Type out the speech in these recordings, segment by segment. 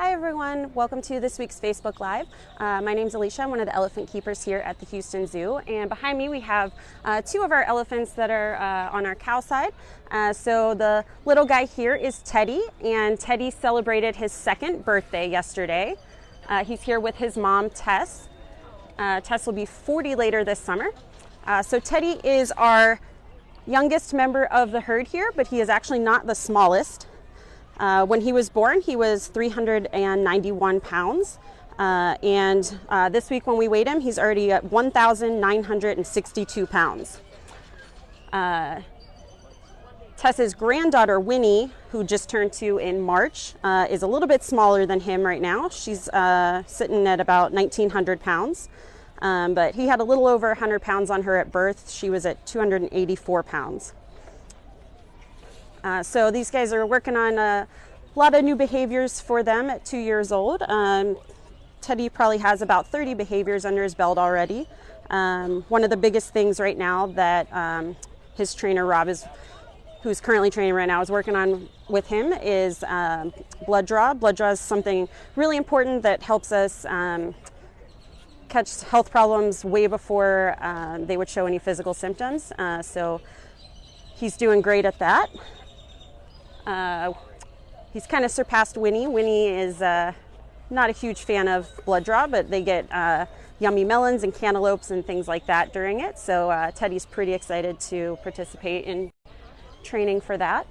Hi everyone, welcome to this week's Facebook Live. My name's Alicia, I'm one of the elephant keepers here at the Houston Zoo, and behind me we have two of our elephants that are on our cow side. So the little guy here is Teddy, and Teddy celebrated his second birthday yesterday. He's here with his mom, Tess. Tess will be 40 later this summer. So Teddy is our youngest member of the herd here, but he is actually not the smallest. When he was born, he was 391 pounds, and this week when we weighed him, he's already at 1,962 pounds. Tess's granddaughter, Winnie, who just turned 2 in March, is a little bit smaller than him right now. She's sitting at about 1,900 pounds, but he had a little over 100 pounds on her at birth. She was at 284 pounds. So these guys are working on a lot of new behaviors for them at 2 years old. Teddy probably has about 30 behaviors under his belt already. One of the biggest things right now that his trainer Rob, who's currently training right now, is working on with him is blood draw. Blood draw is something really important that helps us catch health problems way before they would show any physical symptoms. So he's doing great at that. He's kind of surpassed Winnie. Winnie is not a huge fan of blood draw, but they get yummy melons and cantaloupes and things like that during it. So Teddy's pretty excited to participate in training for that.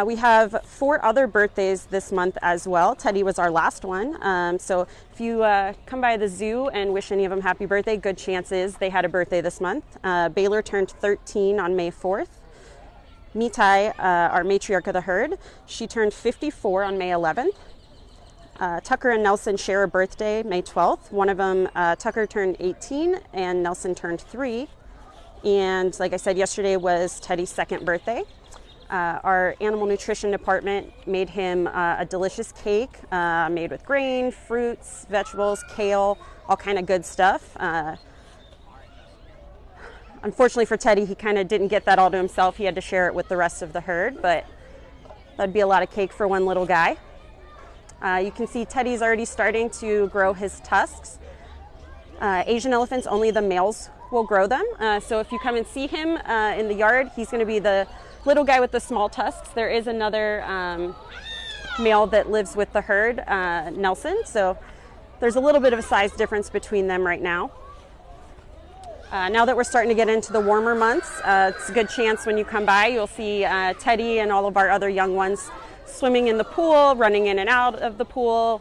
We have 4 other birthdays this month as well. Teddy was our last one. So if you come by the zoo and wish any of them happy birthday, good chances they had a birthday this month. Baylor turned 13 on May 4th. Mitai, our matriarch of the herd, she turned 54 on May 11th. Tucker and Nelson share a birthday, May 12th. One of them, Tucker turned 18 and Nelson turned 3. And like I said, yesterday was Teddy's second birthday. Our animal nutrition department made him a delicious cake made with grain, fruits, vegetables, kale, all kind of good stuff. Unfortunately for Teddy, he kind of didn't get that all to himself. He had to share it with the rest of the herd, but that'd be a lot of cake for one little guy. You can see Teddy's already starting to grow his tusks. Asian elephants, only the males will grow them. So if you come and see him in the yard, he's going to be the little guy with the small tusks. There is another male that lives with the herd, Nelson. So there's a little bit of a size difference between them right now. Now that we're starting to get into the warmer months, it's a good chance when you come by, you'll see Teddy and all of our other young ones swimming in the pool, running in and out of the pool,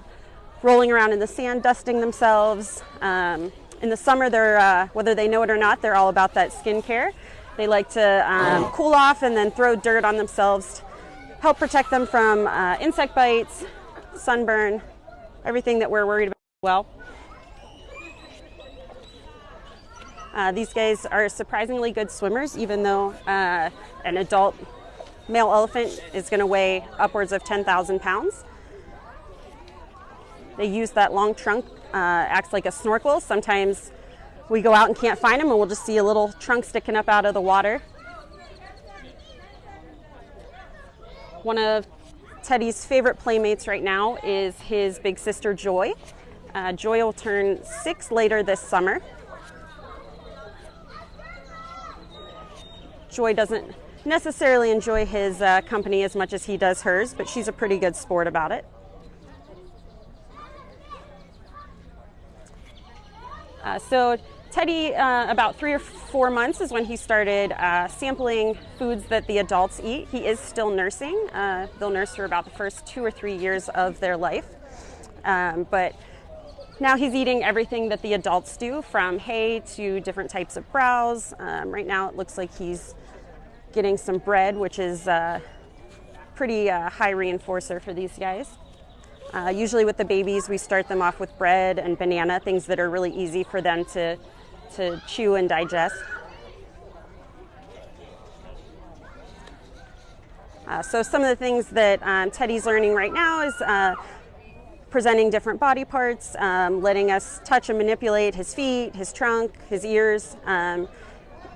rolling around in the sand, dusting themselves. In the summer, they're, whether they know it or not, they're all about that skincare. They like to cool off and then throw dirt on themselves to help protect them from insect bites, sunburn, everything that we're worried about as well. These guys are surprisingly good swimmers, even though an adult male elephant is going to weigh upwards of 10,000 pounds. They use that long trunk, acts like a snorkel. Sometimes we go out and can't find them, and we'll just see a little trunk sticking up out of the water. One of Teddy's favorite playmates right now is his big sister, Joy. Joy will turn 6 later this summer. Joy doesn't necessarily enjoy his company as much as he does hers, but she's a pretty good sport about it. So Teddy, about 3 or 4 months is when he started sampling foods that the adults eat. He is still nursing. They'll nurse for about the first 2 or 3 years of their life. But now he's eating everything that the adults do, from hay to different types of browse. Right now it looks like he's getting some bread, which is pretty high reinforcer for these guys. Usually with the babies, we start them off with bread and banana, things that are really easy for them to chew and digest. So some of the things that Teddy's learning right now is presenting different body parts, letting us touch and manipulate his feet, his trunk, his ears,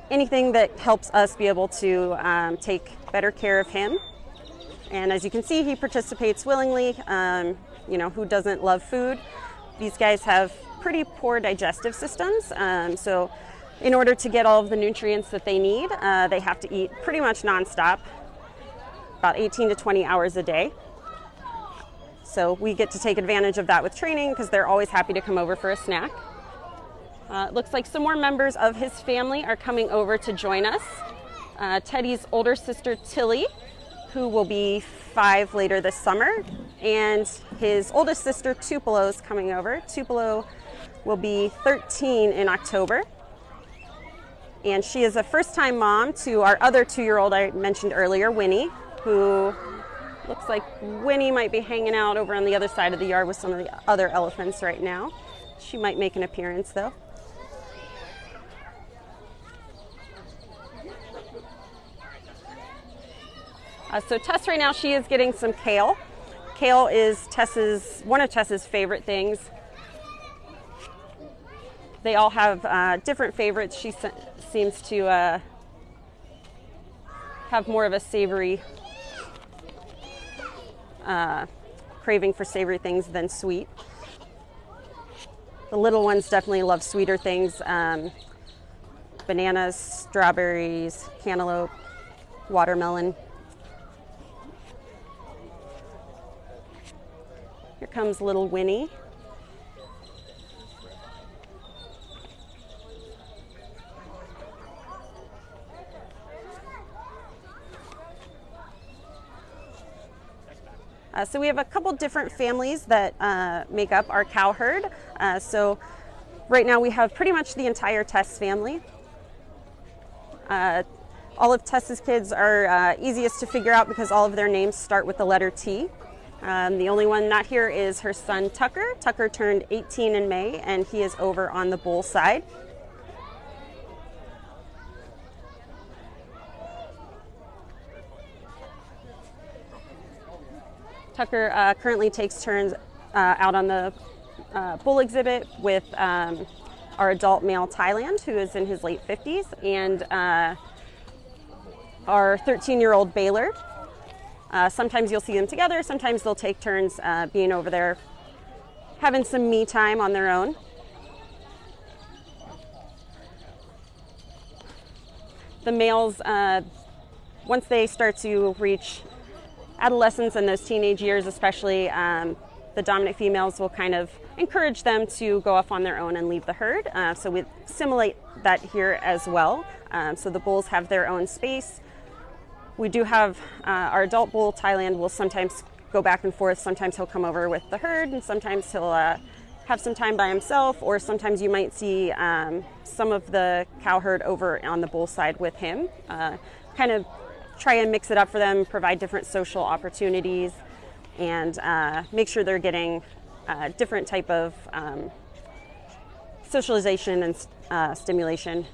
anything that helps us be able to take better care of him. And as you can see, he participates willingly. You know, who doesn't love food? These guys have pretty poor digestive systems, so in order to get all of the nutrients that they need, they have to eat pretty much nonstop, about 18 to 20 hours a day. So we get to take advantage of that with training because they're always happy to come over for a snack. It looks like some more members of his family are coming over to join us. Teddy's older sister, Tilly, who will be 5 later this summer, and his oldest sister, Tupelo, is coming over. Tupelo will be 13 in October, and she is a first-time mom to our other 2-year-old I mentioned earlier, Winnie, who looks like Winnie might be hanging out over on the other side of the yard with some of the other elephants right now. She might make an appearance, though. So Tess right now, she is getting some kale. Kale is one of Tess's favorite things. They all have different favorites. She seems to have more of a savory craving for savory things than sweet. The little ones definitely love sweeter things. Bananas, strawberries, cantaloupe, watermelon. Here comes little Winnie. So we have a couple different families that make up our cow herd. So right now we have pretty much the entire Tess family. All of Tess's kids are easiest to figure out because all of their names start with the letter T. The only one not here is her son Tucker. Tucker turned 18 in May, and he is over on the bull side. Tucker currently takes turns out on the bull exhibit with our adult male Thailand, who is in his late 50s, and our 13-year-old Baylor. Sometimes you'll see them together, sometimes they'll take turns being over there, having some me time on their own. The males, once they start to reach adolescence and those teenage years especially, the dominant females will kind of encourage them to go off on their own and leave the herd. So we simulate that here as well. So the bulls have their own space. We do have our adult bull, Thailand, will sometimes go back and forth. Sometimes he'll come over with the herd, and sometimes he'll have some time by himself, or sometimes you might see some of the cow herd over on the bull side with him. Kind of try and mix it up for them, provide different social opportunities, and make sure they're getting different type of socialization and stimulation.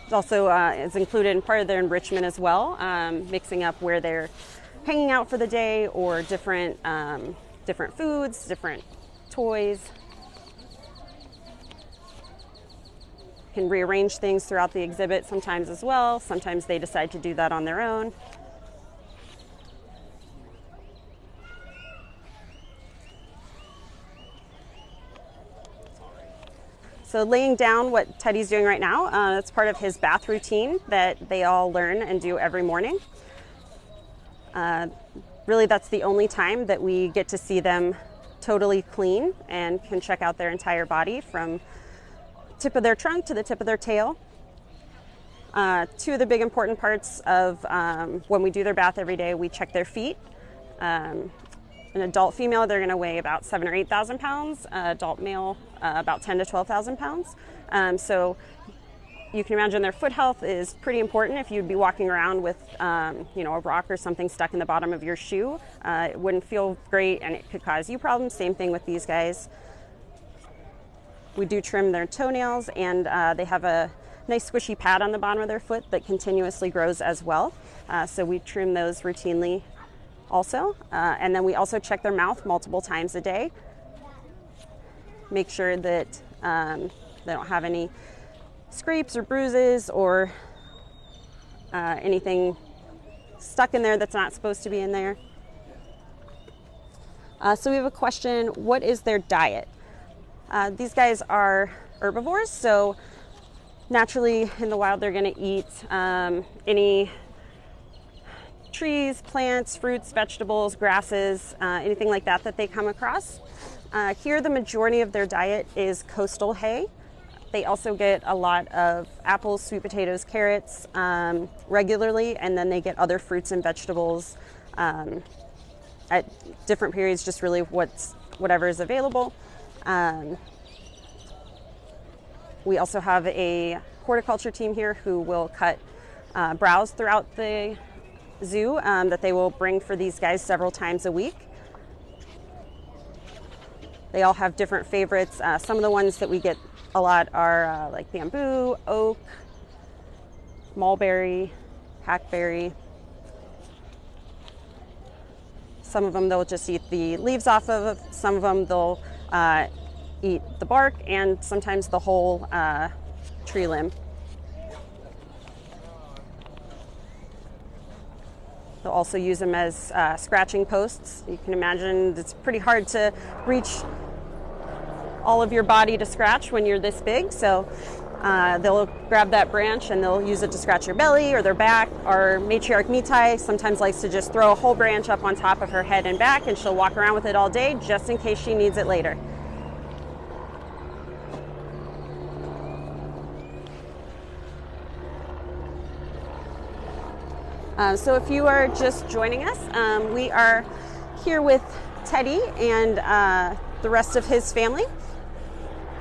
It also is included in part of their enrichment as well, mixing up where they're hanging out for the day, or different foods, different toys. Can rearrange things throughout the exhibit sometimes as well. Sometimes they decide to do that on their own. So laying down, what Teddy's doing right now, it's part of his bath routine that they all learn and do every morning. Really, that's the only time that we get to see them totally clean and can check out their entire body from tip of their trunk to the tip of their tail. Two of the big important parts of when we do their bath every day, we check their feet. An adult female, they're going to weigh about 7,000 or 8,000 pounds. Adult male, about 10,000 to 12,000 pounds. So you can imagine their foot health is pretty important. If you'd be walking around with, a rock or something stuck in the bottom of your shoe, it wouldn't feel great and it could cause you problems. Same thing with these guys. We do trim their toenails, and they have a nice squishy pad on the bottom of their foot that continuously grows as well. So we trim those routinely also. And then we also check their mouth multiple times a day. Make sure that they don't have any scrapes or bruises or anything stuck in there that's not supposed to be in there. So we have a question, what is their diet? These guys are herbivores, so naturally in the wild they're going to eat any trees, plants, fruits, vegetables, grasses, anything like that that they come across. Here the majority of their diet is coastal hay. They also get a lot of apples, sweet potatoes, carrots regularly, and then they get other fruits and vegetables at different periods, just really whatever is available. We also have a horticulture team here who will cut browse throughout the zoo that they will bring for these guys several times a week. They all have different favorites. Some of the ones that we get a lot are like bamboo, oak, mulberry, hackberry. Some of them they'll just eat the leaves off of. Some of them they'll eat the bark and sometimes the whole tree limb. They'll also use them as scratching posts. You can imagine it's pretty hard to reach all of your body to scratch when you're this big. So they'll grab that branch and they'll use it to scratch your belly or their back. Our matriarch Mitai sometimes likes to just throw a whole branch up on top of her head and back, and she'll walk around with it all day just in case she needs it later. So if you are just joining us, we are here with Teddy and the rest of his family.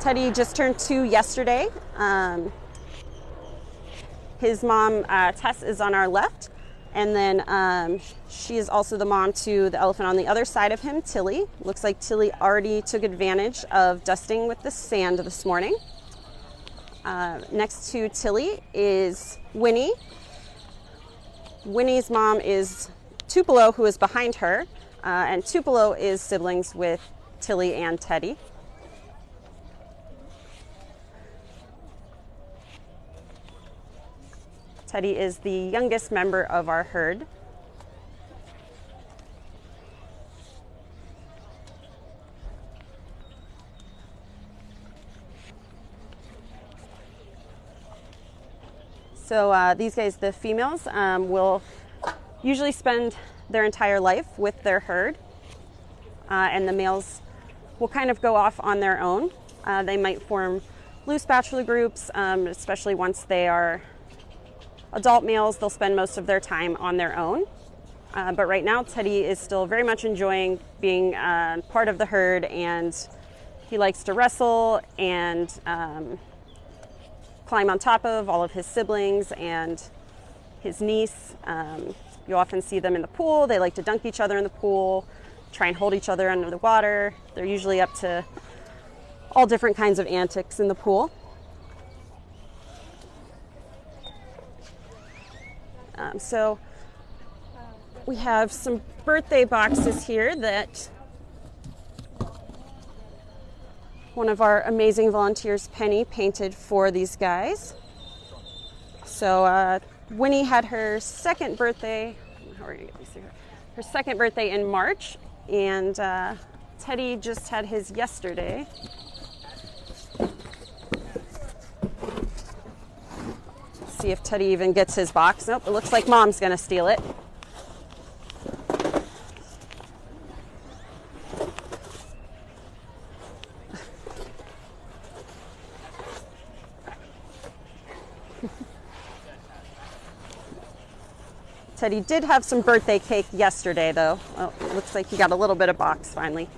Teddy just turned 2 yesterday. His mom, Tess, is on our left, and then she is also the mom to the elephant on the other side of him, Tilly. Looks like Tilly already took advantage of dusting with the sand this morning. Next to Tilly is Winnie. Winnie's mom is Tupelo, who is behind her, and Tupelo is siblings with Tilly and Teddy. Teddy is the youngest member of our herd. So these guys, the females, will usually spend their entire life with their herd, and the males will kind of go off on their own. They might form loose bachelor groups, especially once they are adult males. They'll spend most of their time on their own. But right now, Teddy is still very much enjoying being part of the herd, and he likes to wrestle and climb on top of all of his siblings and his niece. You often see them in the pool. They like to dunk each other in the pool, try and hold each other under the water. They're usually up to all different kinds of antics in the pool. So we have some birthday boxes here that one of our amazing volunteers, Penny, painted for these guys. So Winnie had her second birthday, her second birthday in March, and Teddy just had his yesterday. See if Teddy even gets his box. Nope, it looks like Mom's gonna steal it. Teddy did have some birthday cake yesterday, though. Well, it looks like he got a little bit of box finally.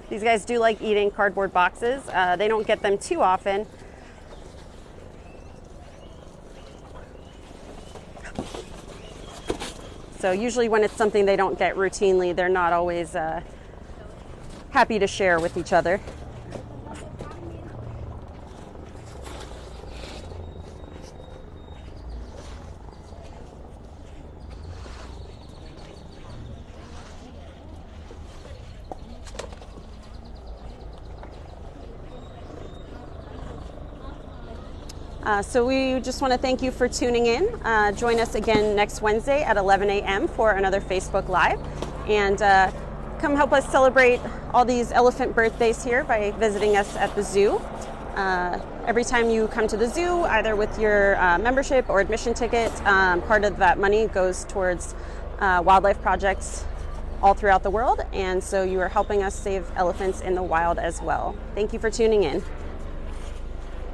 These guys do like eating cardboard boxes. They don't get them too often. So usually when it's something they don't get routinely, they're not always happy to share with each other. So we just want to thank you for tuning in. Join us again next Wednesday at 11 a.m. for another Facebook Live. And come help us celebrate all these elephant birthdays here by visiting us at the zoo. Every time you come to the zoo, either with your membership or admission ticket, part of that money goes towards wildlife projects all throughout the world. And so you are helping us save elephants in the wild as well. Thank you for tuning in.